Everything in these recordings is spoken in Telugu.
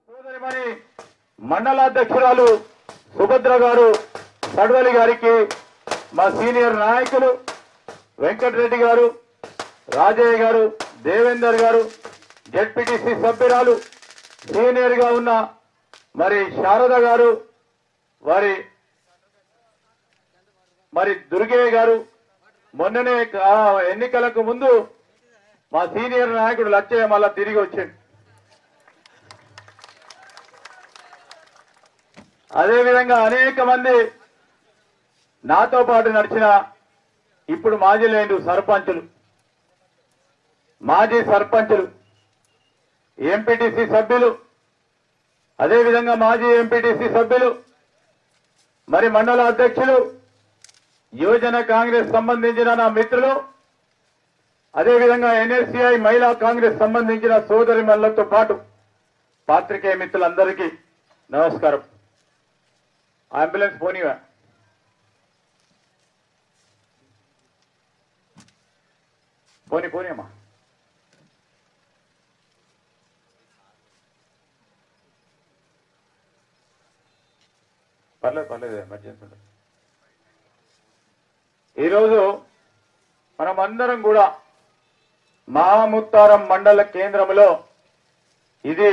సోదరిమణి మండలాధ్యక్షురాలు సుభద్ర గారు సడ్వలి గారికి మా సీనియర్ నాయకులు వెంకటరెడ్డి గారు, రాజయ్య గారు, దేవేందర్ గారు, జెడ్పీటీసీ సభ్యురాలు సీనియర్ గా ఉన్న మరి శారద గారు, మరి దుర్గయ్య గారు, మొన్ననే ఎన్నికలకు ముందు మా సీనియర్ నాయకుడు లచ్చయ్య మళ్ళా తిరిగి వచ్చాడు. అదేవిధంగా అనేక మంది నాతో పాటు నడిచిన ఇప్పుడు మాజీ లేని సర్పంచులు, మాజీ సర్పంచులు, ఎంపీటీసీ సభ్యులు, అదేవిధంగా మాజీ ఎంపీటీసీ సభ్యులు, మరి మండల అధ్యక్షులు, యువజన కాంగ్రెస్ సంబంధించిన నా మిత్రులు, అదేవిధంగా ఎన్ఎస్సిఐ మహిళా కాంగ్రెస్ సంబంధించిన సోదరిమణులతో పాటు పాత్రికేయ మిత్రులందరికీ నమస్కారం. అంబులెన్స్ పోనీవా? పోనీ అమ్మా. పర్లేదు ఎమర్జెన్సీ ఉంటుంది. ఈరోజు మనం అందరం కూడా మహాముత్తారం మండల కేంద్రంలో ఇది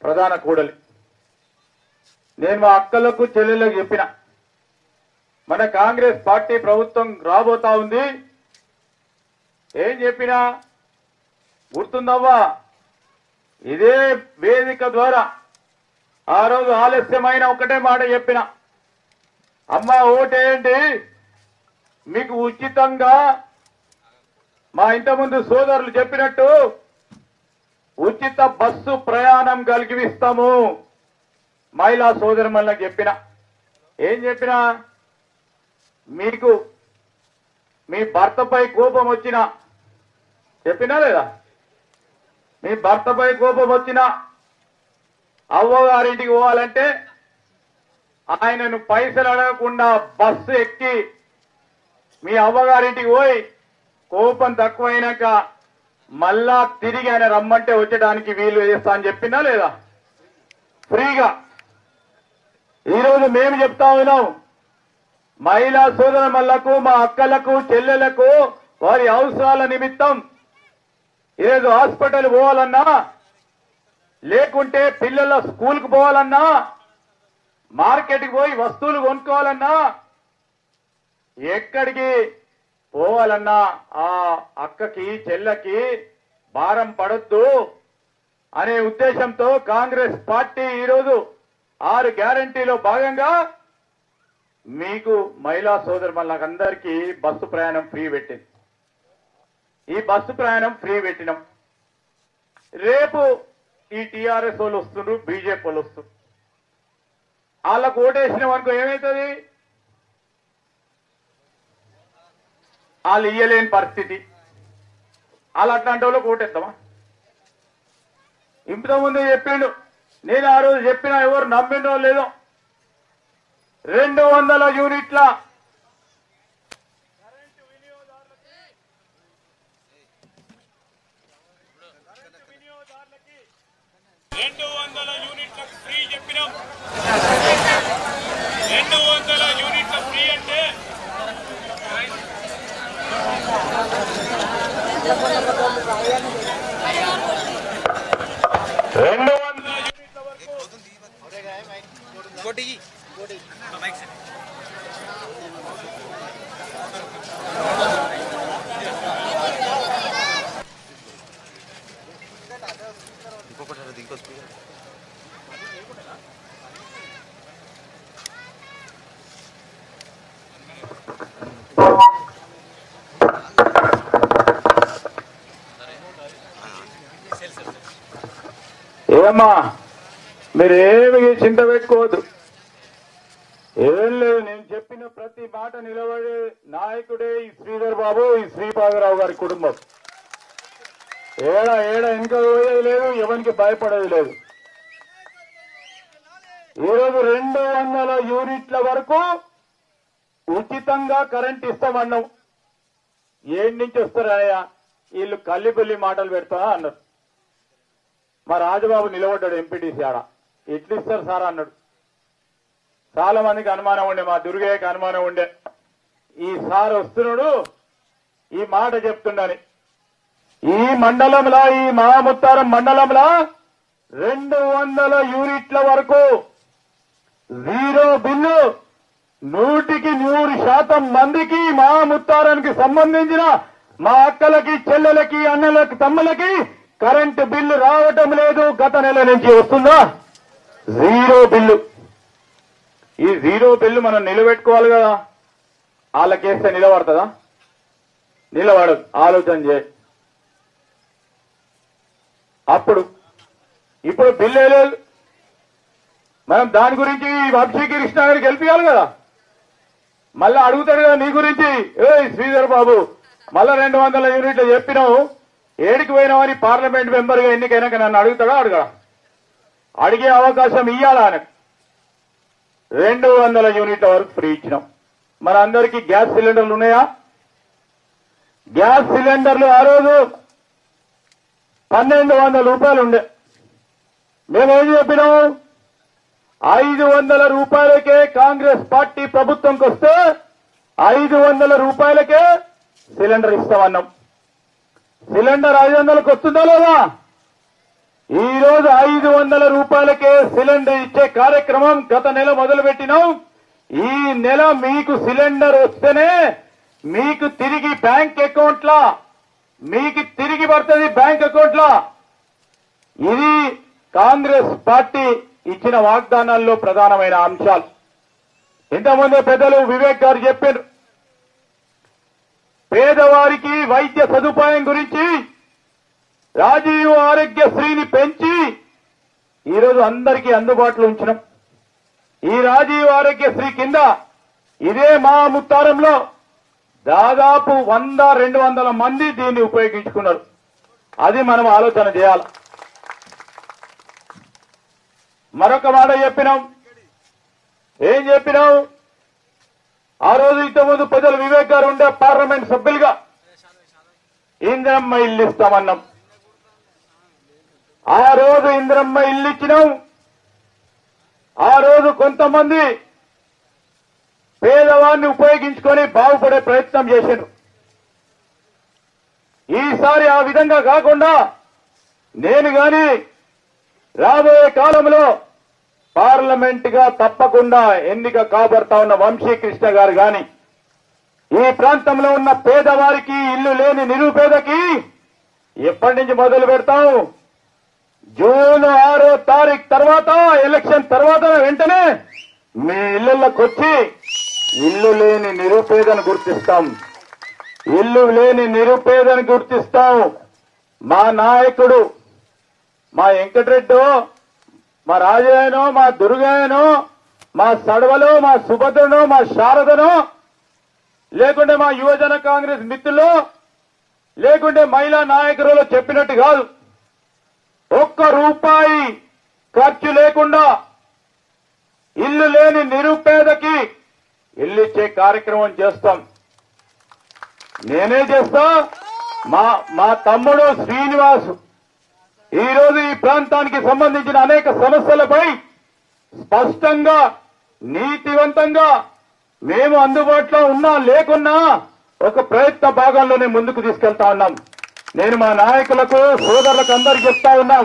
ప్రధాన కూడలి. నేను మా అక్కలకు చెల్లెలకు చెప్పిన, మన కాంగ్రెస్ పార్టీ ప్రభుత్వం రాబోతా ఉంది. ఏం చెప్పినా గుర్తుందవ్వా? ఇదే వేదిక ద్వారా ఆ రోజు ఆలస్యమైన ఒకటే మాట చెప్పిన, అమ్మ ఓటేయండి, మీకు ఉచితంగా మా ఇంతకుముందు సోదరులు చెప్పినట్టు ఉచిత బస్సు ప్రయాణం కలిగిస్తాము మహిళా సోదరులకు చెప్పిన. ఏం చెప్పినా, మీకు మీ భర్తపై కోపం వచ్చినా చెప్పినా లేదా? మీ భర్తపై కోపం వచ్చినా అవ్వగారింటికి పోవాలంటే ఆయనను పైసలు అడగకుండా బస్సు ఎక్కి మీ అవ్వగారింటికి పోయి కోపం తక్కువైనాక మళ్ళా తిరిగి ఆయన రమ్మంటే వచ్చడానికి వీలు చేస్తా అని చెప్పినా లేదా? ఫ్రీగా. ఈరోజు మేము చెప్తా ఉన్నాం, మహిళా సోదరులకు, మా అక్కలకు, చెల్లెలకు వారి అవసరాల నిమిత్తం ఈరోజు హాస్పిటల్ పోవాలన్నా, లేకుంటే పిల్లల స్కూల్కి పోవాలన్నా, మార్కెట్కి పోయి వస్తువులు కొనుక్కోవాలన్నా, ఎక్కడికి పోవాలన్నా ఆ అక్కకి చెల్లకి భారం పడొద్దు అనే ఉద్దేశంతో కాంగ్రెస్ పార్టీ ఈరోజు 6 గ్యారంటీలో భాగంగా మీకు మహిళా సోదరులందరికీ బస్సు ప్రయాణం ఫ్రీ పెట్టింది. ఈ బస్సు ప్రయాణం ఫ్రీ పెట్టినాం. రేపు ఈ టీఆర్ఎస్ వాళ్ళు వస్తున్నారు, బీజేపీ వాళ్ళు వస్తున్నారు. వాళ్ళకు ఓటేసినాం అనుకో ఏమవుతుంది? వాళ్ళు ఇయ్యలేని పరిస్థితి. వాళ్ళు అట్లాంటి వాళ్ళకు ఓటేద్దామా? ఇంతకుముందే చెప్పిండు, నేను ఆ రోజు చెప్పినా ఎవరు నమ్మినో లేదో, 200 యూనిట్ల ఫ్రీ చెప్పినాం. 200 యూనిట్ల ఫ్రీ అంటే 200 యూనిట్ల వరకు ఏమా మీరేమి చింత పెట్టుకోవద్దు. ఏం లేదు, నేను చెప్పిన ప్రతి మాట నిలబడే నాయకుడే ఈ శ్రీధర్ బాబు, ఈ శ్రీపాదరావు గారి కుటుంబం. ఏడ వెనుక పోయేది లేదు, ఎవరికి భయపడేది లేదు. ఈరోజు 200 యూనిట్ల వరకు ఉచితంగా కరెంట్ ఇస్తామన్నాం. ఏడు నుంచి వస్తారయ్యా వీళ్ళు కల్లిపుల్లి మాటలు పెడతా అన్నారు. మా రాజబాబు నిలబడ్డాడు ఎంపీటీసీ ఆడ. ఎట్లు ఇస్తారు సార్ అన్నాడు. చాలా మందికి అనుమానం ఉండే, మా దుర్గయ్యకి అనుమానం ఉండే, ఈ సార్ వస్తున్నాడు ఈ మాట చెప్తుండని. ఈ మండలంలో, ఈ మహాముత్తారం మండలంలో 200 యూనిట్ల వరకు జీరో బిల్లు 100% మందికి మహాముత్తారానికి సంబంధించిన మా అక్కలకి, చెల్లెలకి, అన్నలకి, తమ్ములకి కరెంటు బిల్లు రావటం లేదు. గత నెల నుంచి వస్తుందా జీరో బిల్లు. ఈ జీరో బిల్లు మనం నిలబెట్టుకోవాలి కదా. వాళ్ళకేస్తే నిలబడుతుందా? నిలబడదు. ఆలోచన చేయి. ఇప్పుడు బిల్లు లేదు. మనం దాని గురించి వంశీకృష్ణ గారికి గెలిపియాలి కదా. మళ్ళా అడుగుతాడు కదా నీ గురించి, ఏ శ్రీధర్ బాబు మళ్ళా 200 యూనిట్లు చెప్పినావు, ఏడికి పోయినావని పార్లమెంట్ మెంబర్ గా ఎన్నికైనాక నన్ను అడుగుతాడా? అడగడా? అడిగే అవకాశం ఇయ్యాలా ఆయనకు. 200 యూనిట్ల వరకు ఫ్రీ ఇచ్చినాం. మన అందరికీ గ్యాస్ సిలిండర్లు ఉన్నాయా? గ్యాస్ సిలిండర్లు ఆ రోజు 1200 రూపాయలు ఉండే. మేమేం చెప్పినాం? 500 రూపాయలకే కాంగ్రెస్ పార్టీ ప్రభుత్వంకి వస్తే 500 రూపాయలకే సిలిండర్ ఇస్తామన్నాం. సిలిండర్ 500కు వస్తుందా లేదా? ఈ రోజు 500 రూపాయలకే సిలిండర్ ఇచ్చే కార్యక్రమం గత నెల మొదలు పెట్టినాం. ఈ నెల మీకు సిలిండర్ వస్తేనే మీకు తిరిగి బ్యాంక్ అకౌంట్లా, మీకు తిరిగి పడుతుంది బ్యాంక్ అకౌంట్లా. ఇది కాంగ్రెస్ పార్టీ ఇచ్చిన వాగ్దానాల్లో ప్రధానమైన అంశాలు. ఇంతకుముందే పెద్దలు వివేక్ గారు చెప్పారు. పేదవారికి వైద్య సదుపాయం గురించి రాజీవ్ ఆరోగ్యశ్రీని పెంచి ఈరోజు అందరికీ అందుబాటులో ఉంచినాం. ఈ రాజీవ్ ఆరోగ్యశ్రీ కింద ఇదే మా ముత్తారంలో దాదాపు 100-200 మంది దీన్ని ఉపయోగించుకున్నారు. అది మనం ఆలోచన చేయాలి. మరొక మాట చెప్పినాం. ఏం చెప్పినాం? ఆ రోజు ఇంతకుముందు పెద్దలు వివేక్ గారు ఉండే పార్లమెంట్ సభ్యులుగా ఇందిరమ్మ ఇల్లు ఇస్తామన్నాం. ఆ రోజు ఇందిరమ్మ ఇల్లు ఇచ్చినాం. ఆ రోజు కొంతమంది పేదవాడిని ఉపయోగించుకొని బాగుపడే ప్రయత్నం చేశారు. ఈసారి ఆ విధంగా కాకుండా నేను గాని రాబోయే కాలంలో పార్లమెంట్ గా తప్పకుండా ఎన్నిక కాబడతా ఉన్న వంశీకృష్ణ గారు గాని ఈ ప్రాంతంలో ఉన్న పేదవారికి, ఇల్లు లేని నిరుపేదకి ఎప్పటి నుంచి మొదలు పెడతాం? జూన్ 6వ తారీఖు తర్వాత, ఎలక్షన్ తర్వాత వెంటనే మీ ఇళ్లలోకి వచ్చి ఇల్లు లేని నిరుపేదను గుర్తిస్తాం. ఇల్లు లేని నిరుపేదను గుర్తిస్తాం. మా నాయకుడు, మా వెంకటరెడ్డో, మా రాజయ్యనో, మా దుర్గయ్యనో, మా సడవలో, మా సుభద్రనో, మా శారదనో, లేకుంటే మా యువజన కాంగ్రెస్ మిత్రులు, లేకుంటే మహిళా నాయకులు చెప్పినట్టు కాదు. ₹1 ఖర్చు లేకుండా ఇల్లు లేని నిరుపేదకి ఇల్లు ఇచ్చే కార్యక్రమం చేస్తాం. నేనే చేస్తా. మా తమ్ముడు శ్రీనివాస్ ఈ రోజు ఈ ప్రాంతానికి సంబంధించిన అనేక సమస్యలపై స్పష్టంగా, నీతివంతంగా మేము అందుబాటులో ఉన్నా లేకున్నా ఒక ప్రయత్న భాగంలోనే ముందుకు తీసుకెళ్తా ఉన్నాం. నేను మా నాయకులకు, సోదరులకు అందరికీ చెప్తా ఉన్నాం,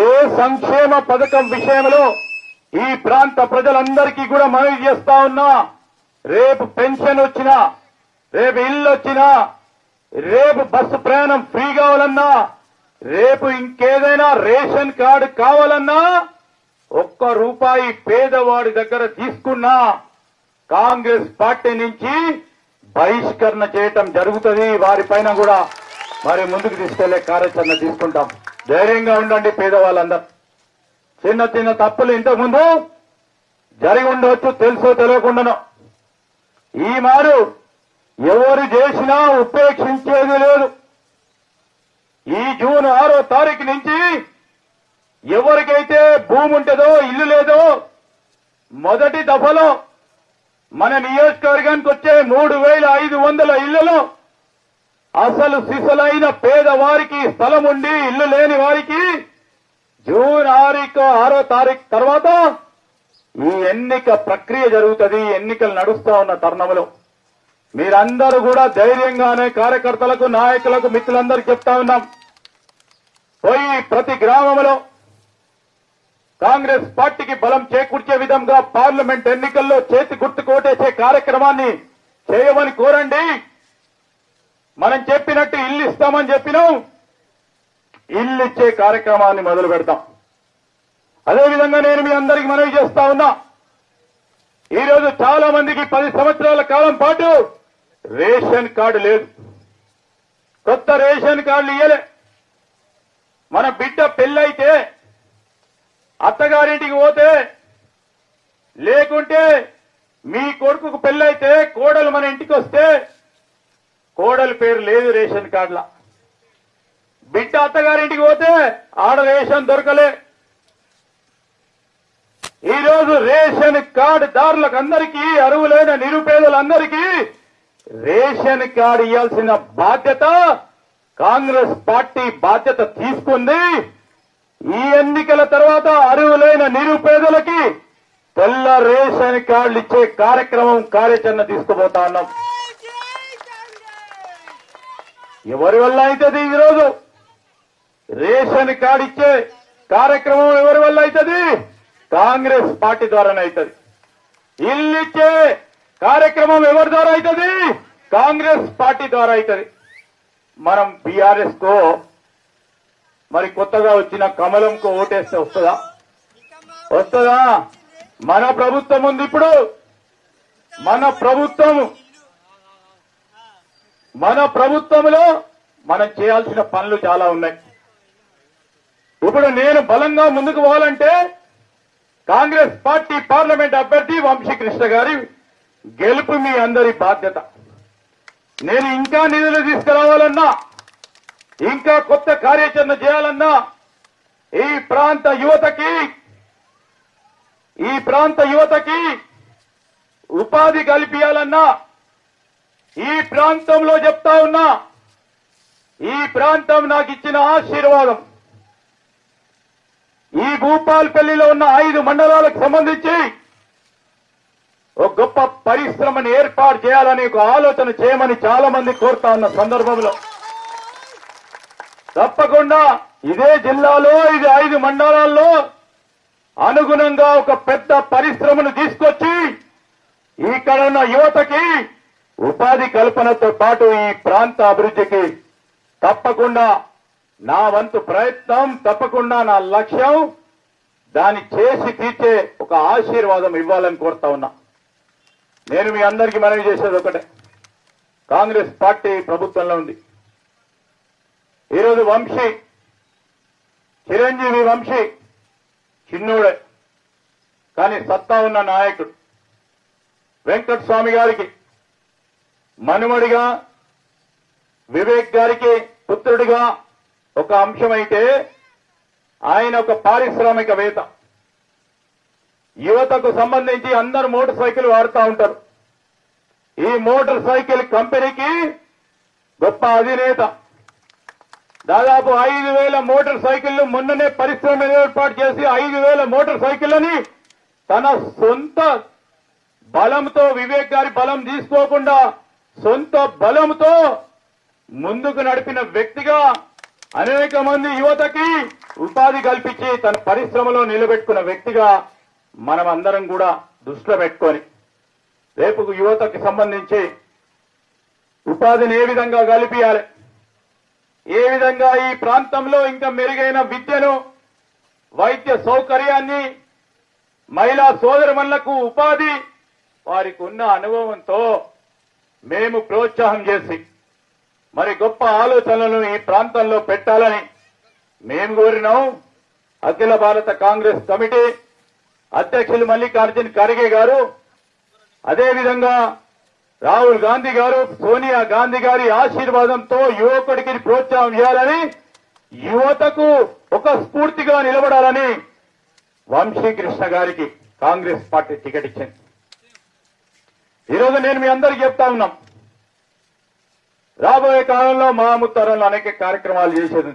ఏ సంక్షేమ పథకం విషయంలో ఈ ప్రాంత ప్రజలందరికీ కూడా మనవి చేస్తా ఉన్నా. రేపు పెన్షన్ వచ్చినా, రేపు ఇల్లు వచ్చినా, రేపు బస్సు ప్రయాణం ఫ్రీ కావాలన్నా, రేపు ఇంకేదైనా రేషన్ కార్డు కావాలన్నా, ₹1 పేదవాడి దగ్గర తీసుకున్నా కాంగ్రెస్ పార్టీ నుంచి బహిష్కరణ చేయటం జరుగుతుంది. వారిపైన కూడా మరి ముందుకు తీసుకెళ్లే కార్యాచరణ తీసుకుంటాం. ధైర్యంగా ఉండండి పేదవాళ్ళందరూ. చిన్న చిన్న తప్పులు ఇంతకుముందు జరిగి ఉండవచ్చు, తెలుసో తెలియకుండానో. ఈ మారు ఎవరు చేసినా ఉపేక్షించేది లేదు. ఈ జూన్ 6వ తారీఖు నుంచి ఎవరికైతే భూమి ఉంటుందో, ఇల్లు లేదో, మొదటి దఫలో మన నియోజకవర్గానికి వచ్చే 3500 ఇళ్లలో అసలు సిసలైన పేదవారికి, స్థలం ఉండి ఇల్లు లేని వారికి జూన్ 6వ తారీఖు తర్వాత ఈ ఎన్నిక ప్రక్రియ జరుగుతుంది. ఎన్నికలు నడుస్తా ఉన్న తరుణంలో మీరందరూ కూడా ధైర్యంగానే కార్యకర్తలకు, నాయకులకు, మిత్రులందరికీ చెప్తా ఉన్నాం. పోయి ప్రతి గ్రామంలో కాంగ్రెస్ పార్టీకి బలం చేకూర్చే విధంగా పార్లమెంట్ ఎన్నికల్లో చేతి గుర్తు కోటేసే కార్యక్రమాన్ని చేయమని కోరండి. మనం చెప్పినట్టు ఇల్లు ఇస్తామని చెప్పినాం. ఇల్లు ఇచ్చే కార్యక్రమాన్ని మొదలు పెడతాం. అదేవిధంగా నేను మీ అందరికీ మనవి చేస్తా ఉన్నా, ఈరోజు చాలా మందికి 10 సంవత్సరాల కాలం పాటు రేషన్ కార్డు లేదు. కొత్త రేషన్ కార్డులు ఇయ్యలే. మన బిడ్డ పెళ్ళైతే అత్తగారింటికి పోతే, లేకుంటే మీ కొడుకుకు పెళ్ళైతే కోడలు మన ఇంటికి వస్తే కోడలు పేరు లేదు రేషన్ కార్డులా. బిడ్డ అత్తగారింటికి పోతే ఆడ రేషన్ దొరకలే. ఈరోజు రేషన్ కార్డు దారులకు అందరికీ, అర్హులైన నిరుపేదలందరికీ రేషన్ కార్డు ఇవ్వాల్సిన బాధ్యత కాంగ్రెస్ పార్టీ బాధ్యత తీసుకుంది. ఈ ఎన్నికల తర్వాత అర్హులైన నిరుపేదలకి తెల్ల రేషన్ కార్డులు ఇచ్చే కార్యక్రమం, కార్యాచరణ తీసుకుపోతా ఉన్నాం. ఎవరి వల్ల అవుతుంది? ఈరోజు రేషన్ కార్డు ఇచ్చే కార్యక్రమం ఎవరి వల్ల అవుతుంది? కాంగ్రెస్ పార్టీ ద్వారానే అవుతుంది. ఇల్లు ఇచ్చే కార్యక్రమం ఎవరి ద్వారా అవుతుంది? కాంగ్రెస్ పార్టీ ద్వారా అవుతుంది. మనం బీఆర్ఎస్ కో మరి కొత్తగా వచ్చిన కమలంకో ఓటేస్తే వస్తుందా? వస్తుందా? మన ప్రభుత్వం ఉంది. ఇప్పుడు మన ప్రభుత్వంలో మనం చేయాల్సిన పనులు చాలా ఉన్నాయి. ఇప్పుడు నేను బలంగా ముందుకు పోవాలంటే కాంగ్రెస్ పార్టీ పార్లమెంట్ అభ్యర్థి వంశీకృష్ణ గారి గెలుపు మీ అందరి బాధ్యత. నేను ఇంకా నిధులు తీసుకురావాలన్నా, ఇంకా కొత్త కార్యాచరణ చేయాలన్నా, ఈ ప్రాంత యువతకి ఉపాధి కల్పించాలన్నా, ఈ ప్రాంతంలో చెప్తా ఉన్నా, ఈ ప్రాంతం నాకు ఇచ్చిన ఆశీర్వాదం. ఈ భూపాల్పల్లిలో ఉన్న 5 మండలాలకు సంబంధించి ఒక గొప్ప పరిశ్రమను ఏర్పాటు చేయాలని ఒక ఆలోచన చేయమని చాలా మంది కోరుతా ఉన్న సందర్భంలో తప్పకుండా ఇదే జిల్లాలో, ఇది 5 మండలాల్లో అనుగుణంగా ఒక పెద్ద పరిశ్రమను తీసుకొచ్చి ఇక్కడ ఉన్న యువతకి ఉపాధి కల్పనతో పాటు ఈ ప్రాంత అభివృద్ధికి తప్పకుండా నా వంతు ప్రయత్నం, తప్పకుండా నా లక్ష్యం దాన్ని చేసి తీర్చే ఒక ఆశీర్వాదం ఇవ్వాలని కోరుతా ఉన్నా. నేను మీ అందరికీ మనవి చేసేది ఒకటే, కాంగ్రెస్ పార్టీ ప్రభుత్వంలో ఉంది. ఈరోజు చిరంజీవి వంశీ చిన్నోడే కానీ సత్తా ఉన్న నాయకుడు. వెంకట స్వామి గారికి మనుమడిగా, వివేక్ గారికి పుత్రుడిగా ఒక అంశమైతే ఆయన ఒక పారిశ్రామికవేత్త. యువతకు సంబంధించి అందరూ మోటార్ సైకిల్ వాడుతూ ఉంటారు. ఈ మోటార్ సైకిల్ కంపెనీకి గొప్ప అధినేత. దాదాపు 5,000 మోటార్ సైకిళ్లు మొన్ననే పరిశ్రమ ఏర్పాటు చేసి 5,000 మోటార్ సైకిళ్లని తన సొంత బలంతో, వివేక్ గారి బలం తీసుకోకుండా సొంత బలంతో ముందుకు నడిపిన వ్యక్తిగా అనేక మంది యువతకి ఉపాధి కల్పించి తన పరిశ్రమలో నిలబెట్టుకున్న వ్యక్తిగా మనం అందరం కూడా దృష్టిలో పెట్టుకొని రేపు యువతకి సంబంధించి ఉపాధిని ఏ విధంగా కల్పించాలి, ఏ విధంగా ఈ ప్రాంతంలో ఇంకా మెరుగైన విద్యను, వైద్య సౌకర్యాన్ని, మహిళా సోదరులకు ఉపాధి, వారికి ఉన్న అనుభవంతో మేము ప్రోత్సాహం చేసి మరి గొప్ప ఆలోచనలను ఈ ప్రాంతంలో పెట్టాలని మేము కోరినాం. అఖిల భారత కాంగ్రెస్ కమిటీ అధ్యక్షులు మల్లికార్జున్ ఖర్గే గారు, అదేవిధంగా రాహుల్ గాంధీ గారు, సోనియా గాంధీ గారి ఆశీర్వాదంతో యువకుడికి ప్రోత్సాహం చేయాలని, యువతకు ఒక స్ఫూర్తిగా నిలబడాలని వంశీకృష్ణ గారికి కాంగ్రెస్ పార్టీ టికెట్ ఇచ్చింది. ఈరోజు నేను మీ అందరికీ చెప్తా ఉన్నాం, రాబోయే కాలంలో మా ముత్తరంలో అనేక కార్యక్రమాలు చేసేది.